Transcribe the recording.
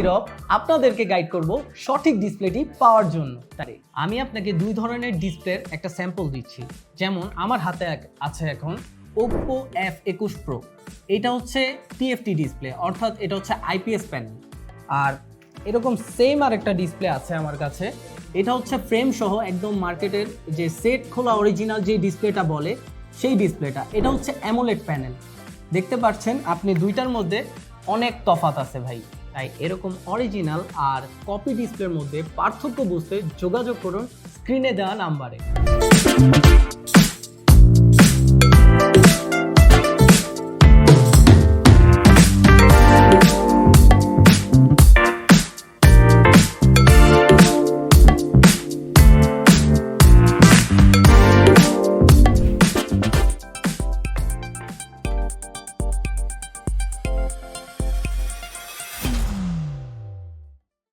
নীরব আপনাদেরকে গাইড করব সঠিক ডিসপ্লেটি পাওয়ার জন্য। তাই আমি আপনাকে দুই ধরনের ডিসপ্লের একটা স্যাম্পল দিচ্ছি। যেমন আমার হাতে আছে এখন Oppo F21 Pro। এটা হচ্ছে TFT ডিসপ্লে, অর্থাৎ এটা হচ্ছে IPS প্যানেল। আর এরকম সেম আরেকটা ডিসপ্লে আছে আমার কাছে, এটা হচ্ছে ফ্রেম সহ একদম মার্কেটের যে সেট খোলা অরিজিনাল যে ডিসপ্লেটা বলে সেই ডিসপ্লেটা। এটা হচ্ছে অ্যামোলেড প্যানেল। দেখতে পাচ্ছেন আপনি দুইটার মধ্যে অনেক তফাৎ আছে ভাই। তাই এরকম অরিজিনাল আর কপি ডিসপ্লের মধ্যে পার্থক্য বুঝতে যোগাযোগ করুন স্ক্রিনে দেওয়া নাম্বারে।